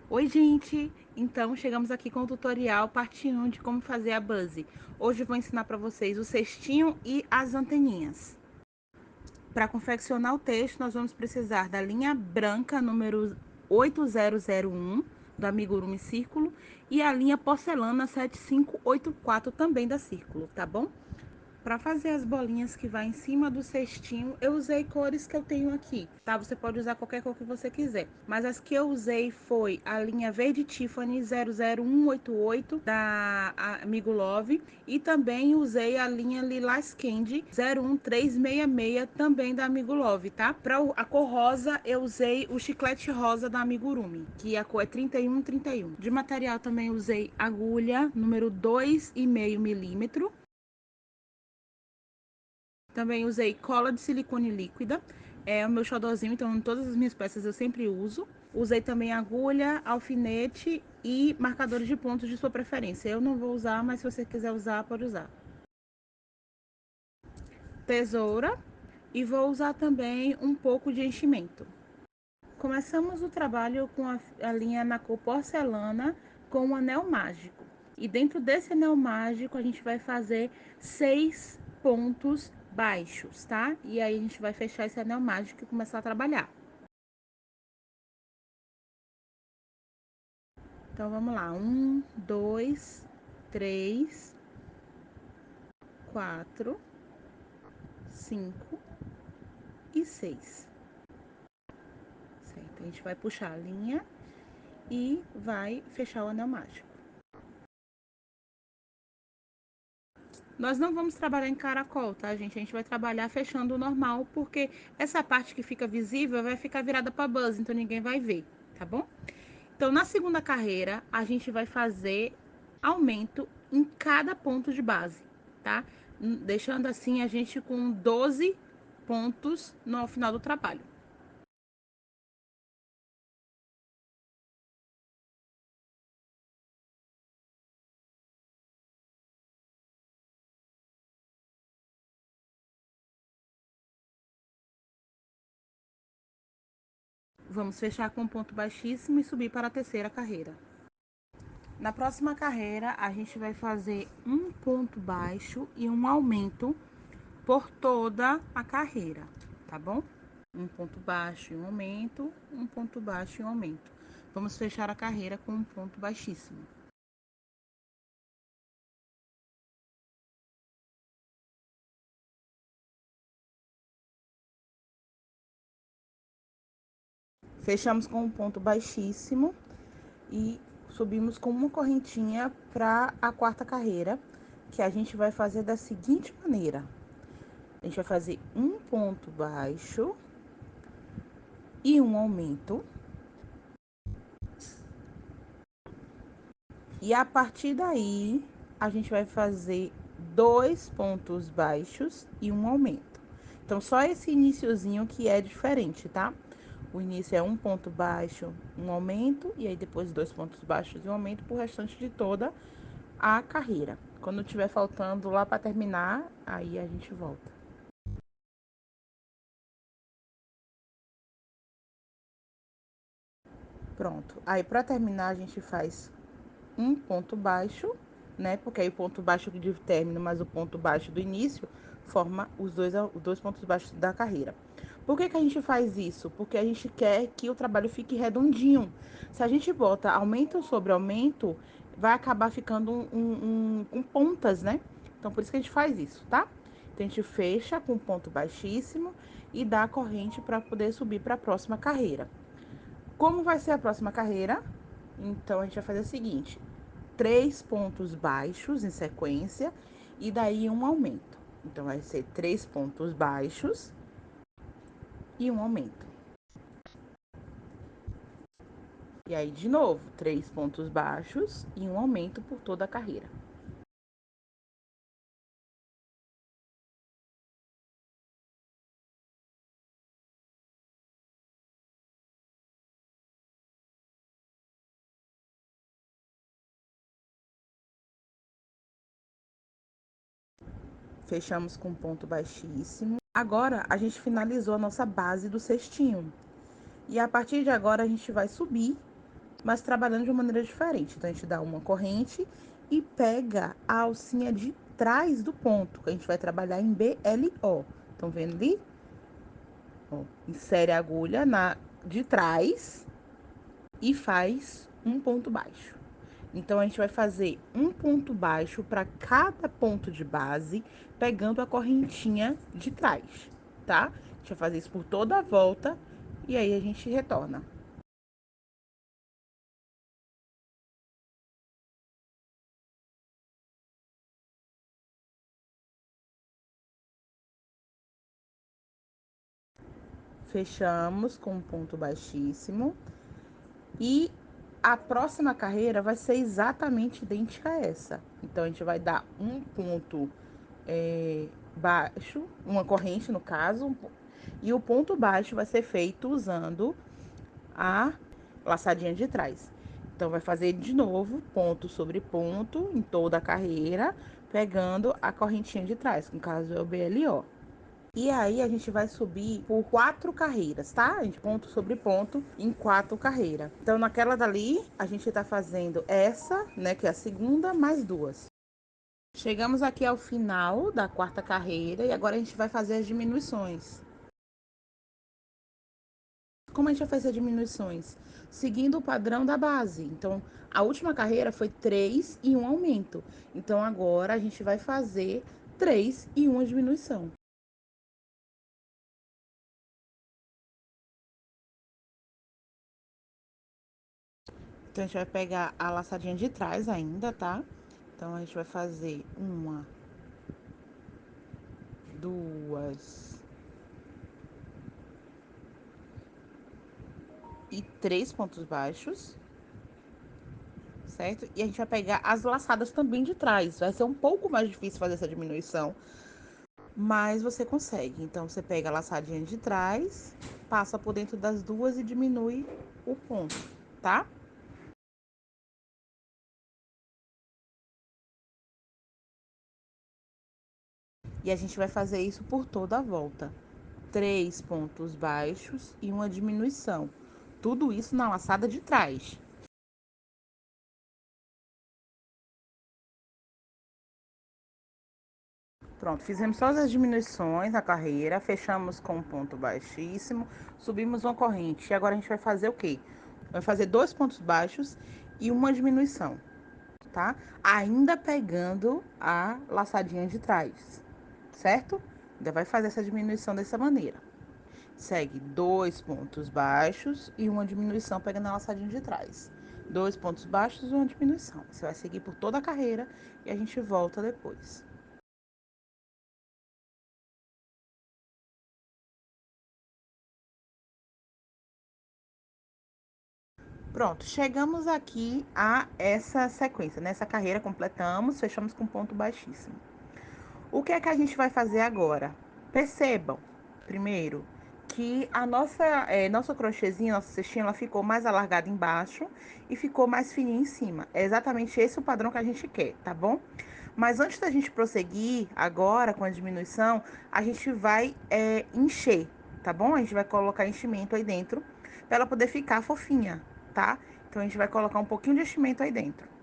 Oi, gente! Então, chegamos aqui com o tutorial parte 1 de como fazer a base. Hoje eu vou ensinar para vocês o cestinho e as anteninhas. Para confeccionar o texto, nós vamos precisar da linha branca número 8001 do Amigurumi Círculo e a linha porcelana 7584 também da Círculo, tá bom? Para fazer as bolinhas que vai em cima do cestinho, eu usei cores que eu tenho aqui, tá? Você pode usar qualquer cor que você quiser. Mas as que eu usei foi a linha verde Tiffany 00188 da Amigo Love e também usei a linha Lilás Candy 01366 também da Amigo Love, tá? Para a cor rosa, eu usei o chiclete rosa da Amigurumi, que a cor é 3131. De material também usei agulha número 2,5 milímetro. Também usei cola de silicone líquida, é o meu xodózinho, então em todas as minhas peças eu sempre uso. Usei também agulha, alfinete e marcadores de pontos de sua preferência. Eu não vou usar, mas se você quiser usar, pode usar. Tesoura e vou usar também um pouco de enchimento. Começamos o trabalho com a linha na cor porcelana com um anel mágico. E dentro desse anel mágico a gente vai fazer 6 pontos baixos, tá? E aí a gente vai fechar esse anel mágico e começar a trabalhar. Então vamos lá, 1, 2, 3, 4, 5 e 6. Certo? A gente vai puxar a linha e vai fechar o anel mágico. Nós não vamos trabalhar em caracol, tá, gente? A gente vai trabalhar fechando o normal, porque essa parte que fica visível vai ficar virada para buzz, então ninguém vai ver, tá bom? Então, na segunda carreira, a gente vai fazer aumento em cada ponto de base, tá? Deixando assim a gente com 12 pontos no final do trabalho. Vamos fechar com um ponto baixíssimo e subir para a terceira carreira. Na próxima carreira, a gente vai fazer um ponto baixo e um aumento por toda a carreira, tá bom? Um ponto baixo e um aumento, um ponto baixo e um aumento. Vamos fechar a carreira com um ponto baixíssimo. Fechamos com um ponto baixíssimo e subimos com uma correntinha para a quarta carreira, que a gente vai fazer da seguinte maneira: a gente vai fazer um ponto baixo e um aumento. E a partir daí, a gente vai fazer 2 pontos baixos e um aumento. Então, só esse iniciozinho que é diferente, tá? O início é um ponto baixo, um aumento, e aí depois 2 pontos baixos e um aumento pro restante de toda a carreira. Quando tiver faltando lá para terminar, aí a gente volta. Pronto. Aí, para terminar, a gente faz um ponto baixo, né? Porque aí o ponto baixo de término mais o ponto baixo do início forma os dois pontos baixos da carreira. Por que que a gente faz isso? Porque a gente quer que o trabalho fique redondinho. Se a gente bota aumento sobre aumento, vai acabar ficando com pontas, né? Então, por isso que a gente faz isso, tá? Então, a gente fecha com ponto baixíssimo e dá a corrente para poder subir para a próxima carreira. Como vai ser a próxima carreira? Então, a gente vai fazer o seguinte: 3 pontos baixos em sequência e daí um aumento. Então, vai ser 3 pontos baixos e um aumento. E aí, de novo, 3 pontos baixos e um aumento por toda a carreira. Fechamos com um ponto baixíssimo. Agora, a gente finalizou a nossa base do cestinho. E a partir de agora, a gente vai subir mas trabalhando de uma maneira diferente. Então, a gente dá uma corrente e pega a alcinha de trás do ponto, que a gente vai trabalhar em BLO. Estão vendo ali? Ó, insere a agulha de trás e faz um ponto baixo. Então, a gente vai fazer um ponto baixo para cada ponto de base, pegando a correntinha de trás, tá? A gente vai fazer isso por toda a volta e aí a gente retorna. Fechamos com um ponto baixíssimo. E a próxima carreira vai ser exatamente idêntica a essa. Então, a gente vai dar um ponto baixo, uma corrente no caso, e o ponto baixo vai ser feito usando a laçadinha de trás. Então, vai fazer de novo ponto sobre ponto em toda a carreira, pegando a correntinha de trás, que no caso é o BLO. E aí a gente vai subir por 4 carreiras, tá? A gente ponto sobre ponto em 4 carreiras. Então, naquela dali, a gente tá fazendo essa, né, que é a segunda, mais 2. Chegamos aqui ao final da 4ª carreira e agora a gente vai fazer as diminuições. Como a gente vai fazer as diminuições? Seguindo o padrão da base. Então, a última carreira foi 3 e um aumento. Então, agora a gente vai fazer 3 e uma diminuição. Então, a gente vai pegar a laçadinha de trás ainda, tá? Então, a gente vai fazer uma, duas e 3 pontos baixos, certo? E a gente vai pegar as laçadas também de trás. Vai ser um pouco mais difícil fazer essa diminuição, mas você consegue. Então, você pega a laçadinha de trás, passa por dentro das duas e diminui o ponto, tá? E a gente vai fazer isso por toda a volta. 3 pontos baixos e uma diminuição. Tudo isso na laçada de trás. Pronto, fizemos todas as diminuições na carreira, fechamos com um ponto baixíssimo, subimos uma corrente. E agora a gente vai fazer o quê? Vai fazer 2 pontos baixos e uma diminuição, tá? Ainda pegando a laçadinha de trás, certo? Ainda vai fazer essa diminuição dessa maneira. Segue 2 pontos baixos e uma diminuição pegando a laçadinha de trás. 2 pontos baixos e uma diminuição. Você vai seguir por toda a carreira e a gente volta depois. Pronto, chegamos aqui a essa sequência, nessa carreira completamos, fechamos com ponto baixíssimo. O que é que a gente vai fazer agora? Percebam, primeiro, que a nossa crochêzinha, nossa cestinha, ela ficou mais alargada embaixo e ficou mais fininha em cima. É exatamente esse o padrão que a gente quer, tá bom? Mas antes da gente prosseguir agora com a diminuição, a gente vai encher, tá bom? A gente vai colocar enchimento aí dentro para ela poder ficar fofinha, tá? Então, a gente vai colocar um pouquinho de enchimento aí dentro.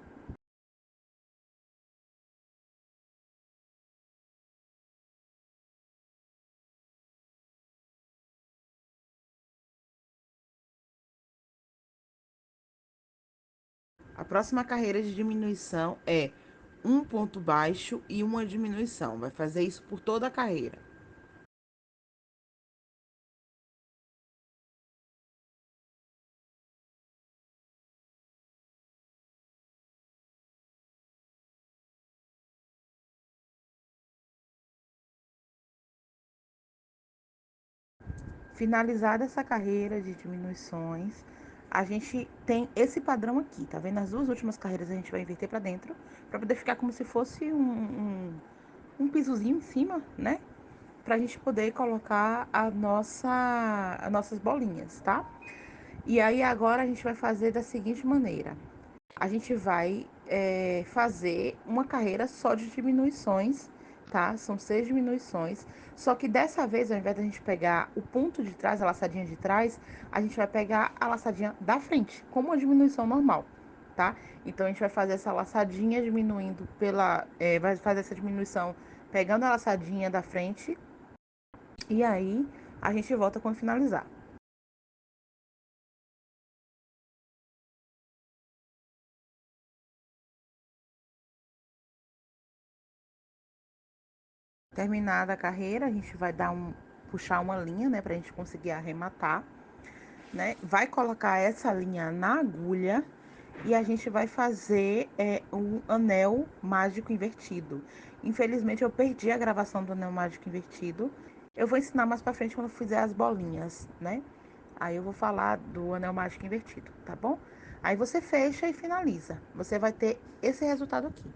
A próxima carreira de diminuição é um ponto baixo e uma diminuição. Vai fazer isso por toda a carreira. Finalizada essa carreira de diminuições, a gente tem esse padrão aqui, tá vendo? As duas últimas carreiras a gente vai inverter pra dentro, pra poder ficar como se fosse um pisozinho em cima, né? Pra gente poder colocar as nossas bolinhas, tá? E aí agora a gente vai fazer da seguinte maneira. A gente vai fazer uma carreira só de diminuições tá? São 6 diminuições. Só que dessa vez, ao invés da gente pegar o ponto de trás, a laçadinha de trás, a gente vai pegar a laçadinha da frente, como uma diminuição normal, tá? Então, a gente vai fazer essa laçadinha diminuindo vai fazer essa diminuição pegando a laçadinha da frente. E aí, a gente volta quando finalizar. Terminada a carreira, a gente vai puxar uma linha, né, pra gente conseguir arrematar, né? Vai colocar essa linha na agulha e a gente vai fazer um anel mágico invertido. Infelizmente eu perdi a gravação do anel mágico invertido. Eu vou ensinar mais pra frente quando eu fizer as bolinhas, né? Aí eu vou falar do anel mágico invertido, tá bom? Aí você fecha e finaliza. Você vai ter esse resultado aqui.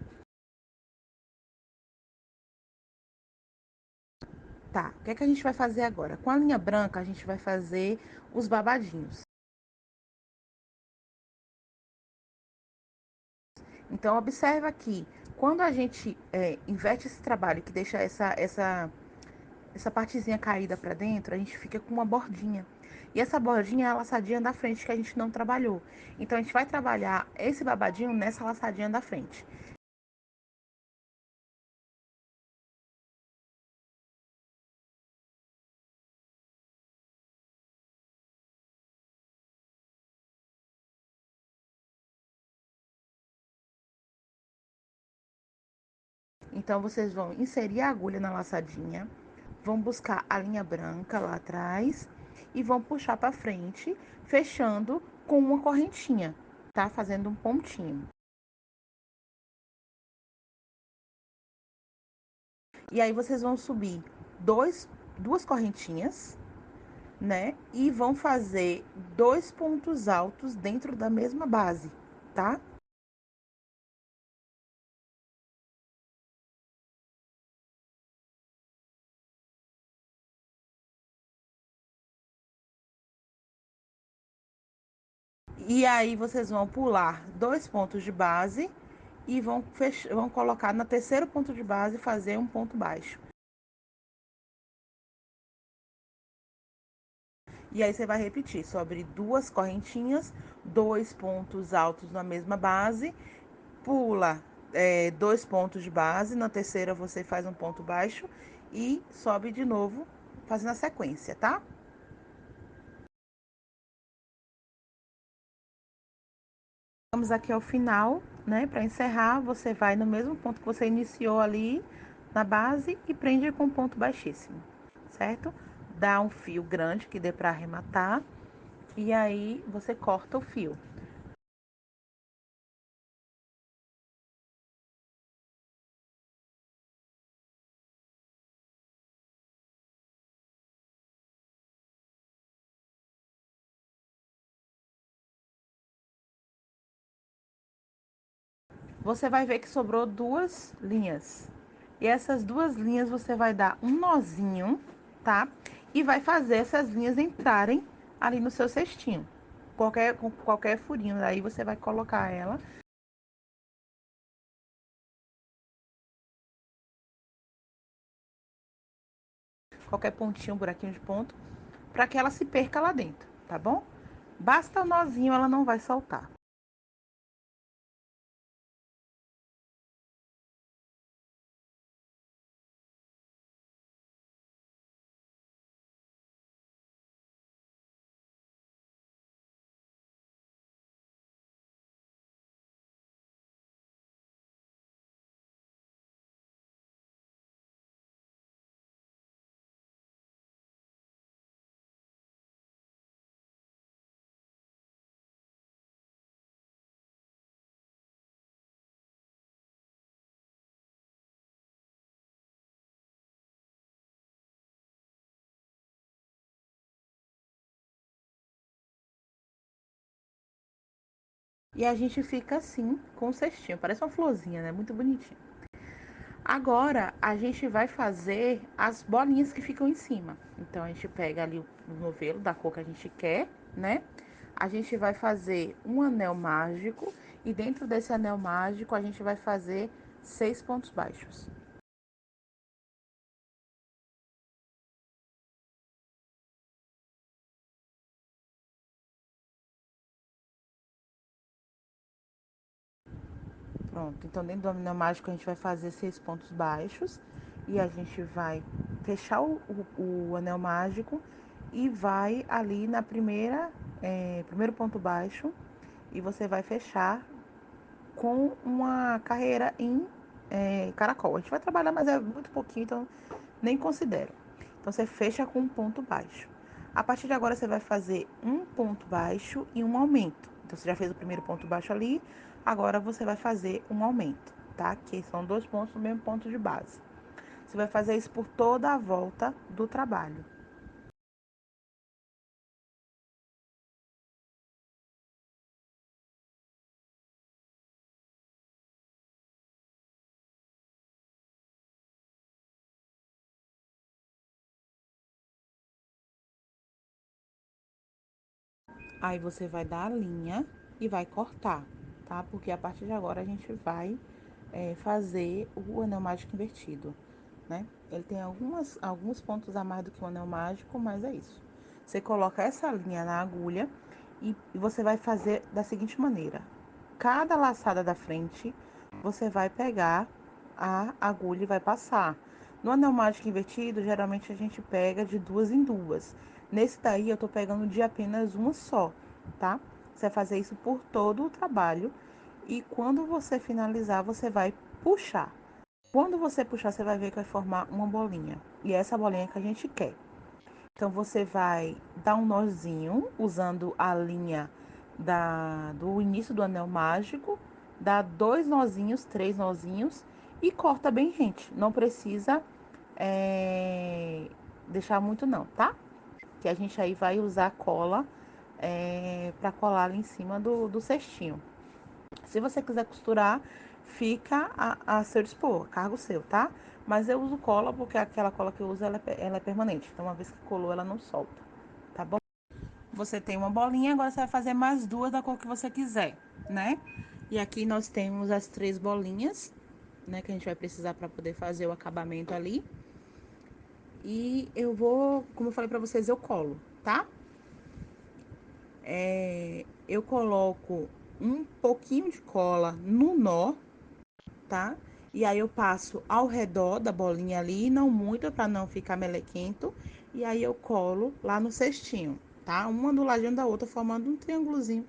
Tá, o que é que a gente vai fazer agora? Com a linha branca, a gente vai fazer os babadinhos. Então, observa aqui, quando a gente inverte esse trabalho, que deixa essa partezinha caída para dentro, a gente fica com uma bordinha. E essa bordinha é a laçadinha da frente que a gente não trabalhou. Então, a gente vai trabalhar esse babadinho nessa laçadinha da frente. Então, vocês vão inserir a agulha na laçadinha, vão buscar a linha branca lá atrás e vão puxar para frente, fechando com uma correntinha, tá? Fazendo um pontinho. E aí vocês vão subir duas correntinhas, né? E vão fazer dois pontos altos dentro da mesma base, tá? E aí vocês vão pular dois pontos de base e vão colocar no terceiro ponto de base e fazer um ponto baixo. E aí você vai repetir sobre duas correntinhas, dois pontos altos na mesma base, pula dois pontos de base, na terceira você faz um ponto baixo e sobe de novo, fazendo a sequência, tá? Vamos aqui ao final, né? Para encerrar, você vai no mesmo ponto que você iniciou ali na base e prende com um ponto baixíssimo, certo? Dá um fio grande que dê para arrematar e aí você corta o fio. Você vai ver que sobrou duas linhas. E essas duas linhas você vai dar um nozinho, tá? E vai fazer essas linhas entrarem ali no seu cestinho. Com qualquer furinho, daí você vai colocar ela, qualquer pontinho, buraquinho de ponto, para que ela se perca lá dentro, tá bom? Basta o nozinho, ela não vai soltar. E a gente fica assim, com o cestinho. Parece uma florzinha, né? Muito bonitinho. Agora a gente vai fazer as bolinhas que ficam em cima. Então a gente pega ali o novelo da cor que a gente quer, né? A gente vai fazer um anel mágico e dentro desse anel mágico a gente vai fazer 6 pontos baixos. Pronto, então dentro do anel mágico a gente vai fazer 6 pontos baixos e a gente vai fechar o anel mágico e vai ali na primeiro ponto baixo e você vai fechar com uma carreira em caracol. A gente vai trabalhar, mas é muito pouquinho, então nem considero. Então você fecha com um ponto baixo. A partir de agora você vai fazer um ponto baixo e um aumento. Então você já fez o primeiro ponto baixo ali, agora você vai fazer um aumento, tá? Que são 2 pontos no mesmo ponto de base. Você vai fazer isso por toda a volta do trabalho. Aí você vai dar a linha e vai cortar, tá? Porque a partir de agora a gente vai fazer o anel mágico invertido, né? Ele tem alguns pontos a mais do que o anel mágico, mas é isso. Você coloca essa linha na agulha e você vai fazer da seguinte maneira: cada laçada da frente, você vai pegar a agulha e vai passar. No anel mágico invertido, geralmente a gente pega de duas em duas. Nesse daí, eu tô pegando de apenas uma só, tá? Você vai fazer isso por todo o trabalho. E quando você finalizar, você vai puxar. Quando você puxar, você vai ver que vai formar uma bolinha. E é essa bolinha que a gente quer. Então você vai dar um nozinho usando a linha do início do anel mágico, dá 2 nozinhos, 3 nozinhos e corta bem rente. Não precisa deixar muito não, tá? Que a gente aí vai usar cola para colar ali em cima do cestinho. Se você quiser costurar, fica a seu dispor, cargo seu, tá? Mas eu uso cola porque aquela cola que eu uso ela é permanente. Então, uma vez que colou, ela não solta, tá bom? Você tem uma bolinha, agora você vai fazer mais duas da cor que você quiser, né? E aqui nós temos as 3 bolinhas, né? Que a gente vai precisar para poder fazer o acabamento ali. E eu vou, como eu falei pra vocês, eu colo, tá? Eu coloco um pouquinho de cola no nó, tá? E aí eu passo ao redor da bolinha ali, não muito para não ficar melequento. E aí eu colo lá no cestinho, tá? Uma do ladinho da outra, formando um triângulozinho.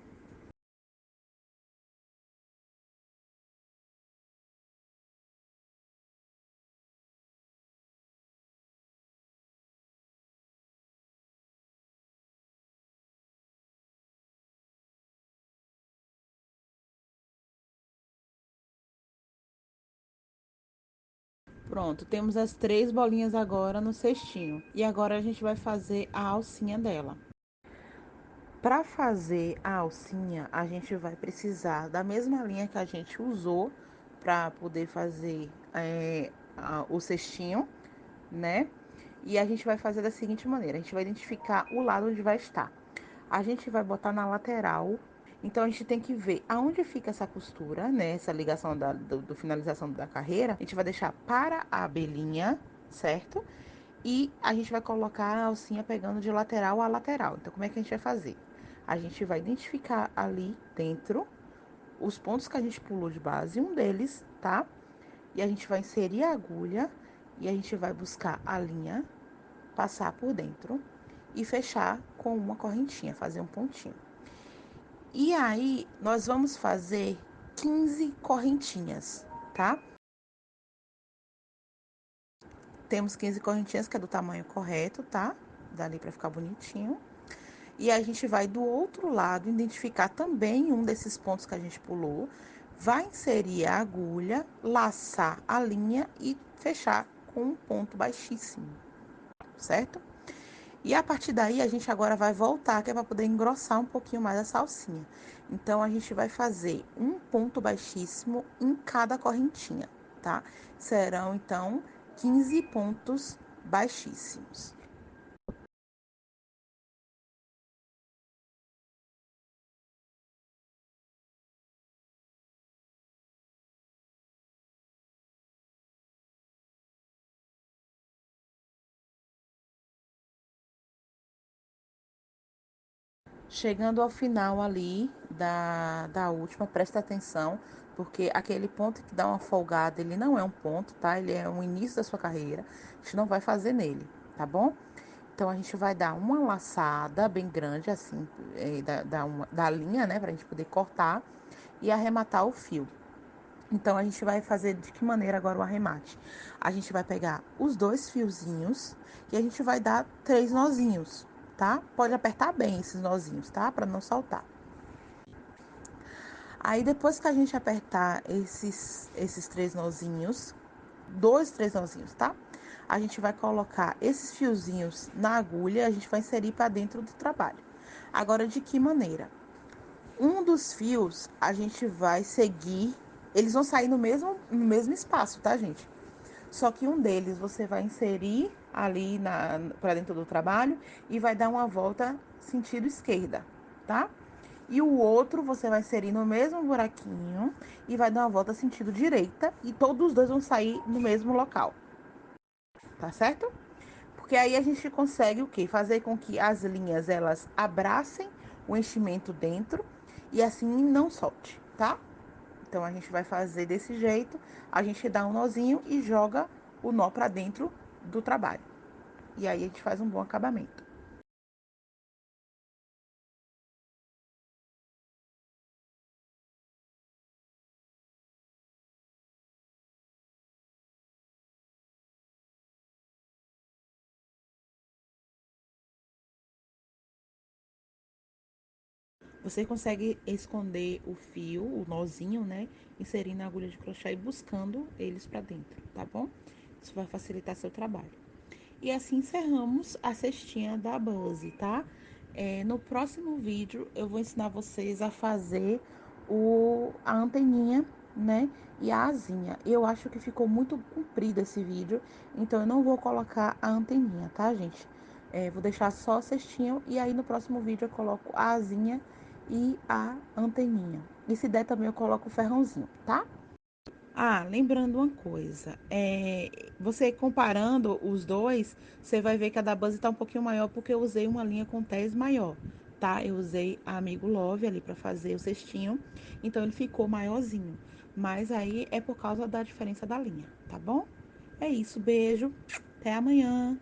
Pronto, temos as 3 bolinhas agora no cestinho. E agora a gente vai fazer a alcinha dela. Para fazer a alcinha, a gente vai precisar da mesma linha que a gente usou para poder fazer o cestinho, né? E a gente vai fazer da seguinte maneira: a gente vai identificar o lado onde vai estar. A gente vai botar na lateral. Então a gente tem que ver aonde fica essa costura, né? Essa ligação do finalização da carreira. A gente vai deixar para a abelhinha, certo? E a gente vai colocar a alcinha pegando de lateral a lateral. Então, como é que a gente vai fazer? A gente vai identificar ali dentro os pontos que a gente pulou de base, um deles, tá? E a gente vai inserir a agulha e a gente vai buscar a linha, passar por dentro e fechar com uma correntinha, fazer um pontinho. E aí, nós vamos fazer 15 correntinhas, tá? Temos 15 correntinhas, que é do tamanho correto, tá? Dali pra ficar bonitinho. E a gente vai do outro lado identificar também um desses pontos que a gente pulou, vai inserir a agulha, laçar a linha e fechar com um ponto baixíssimo, certo? E a partir daí a gente agora vai voltar, que é para poder engrossar um pouquinho mais a salsinha. Então a gente vai fazer um ponto baixíssimo em cada correntinha, tá? Serão então 15 pontos baixíssimos. Chegando ao final ali da última, presta atenção, porque aquele ponto que dá uma folgada, ele não é um ponto, tá? Ele é o início da sua carreira. A gente não vai fazer nele, tá bom? Então a gente vai dar uma laçada bem grande, assim, da linha, né? Pra gente poder cortar e arrematar o fio. Então a gente vai fazer de que maneira agora o arremate? A gente vai pegar os dois fiozinhos e a gente vai dar 3 nozinhos, tá? Pode apertar bem esses nozinhos, tá? Para não saltar. Aí depois que a gente apertar esses 3 nozinhos, 2, 3 nozinhos, tá? A gente vai colocar esses fiozinhos na agulha, a gente vai inserir para dentro do trabalho. Agora de que maneira? Um dos fios a gente vai seguir, eles vão sair no mesmo espaço, tá, gente? Só que um deles você vai inserir ali para dentro do trabalho e vai dar uma volta sentido esquerda, tá? E o outro você vai inserir no mesmo buraquinho e vai dar uma volta sentido direita e todos os dois vão sair no mesmo local, tá certo? Porque aí a gente consegue o quê? Fazer com que as linhas elas abracem o enchimento dentro e assim não solte, tá? Então a gente vai fazer desse jeito, a gente dá um nozinho e joga o nó para dentro do trabalho. E aí a gente faz um bom acabamento. Você consegue esconder o fio, o nozinho, né? Inserindo a agulha de crochê e buscando eles para dentro, tá bom? Isso vai facilitar seu trabalho. E assim encerramos a cestinha da Buzzy, tá? No próximo vídeo eu vou ensinar vocês a fazer a anteninha, né? E a asinha. Eu acho que ficou muito comprido esse vídeo, então eu não vou colocar a anteninha, tá, gente? Vou deixar só a cestinha e aí no próximo vídeo eu coloco a asinha e a anteninha. E se der também eu coloco o ferrãozinho, tá? Ah, lembrando uma coisa, você comparando os dois, você vai ver que a da Buzz tá um pouquinho maior porque eu usei uma linha com tés maior, tá? Eu usei a Amigo Love ali para fazer o cestinho, então ele ficou maiorzinho. Mas aí é por causa da diferença da linha, tá bom? É isso, beijo, até amanhã.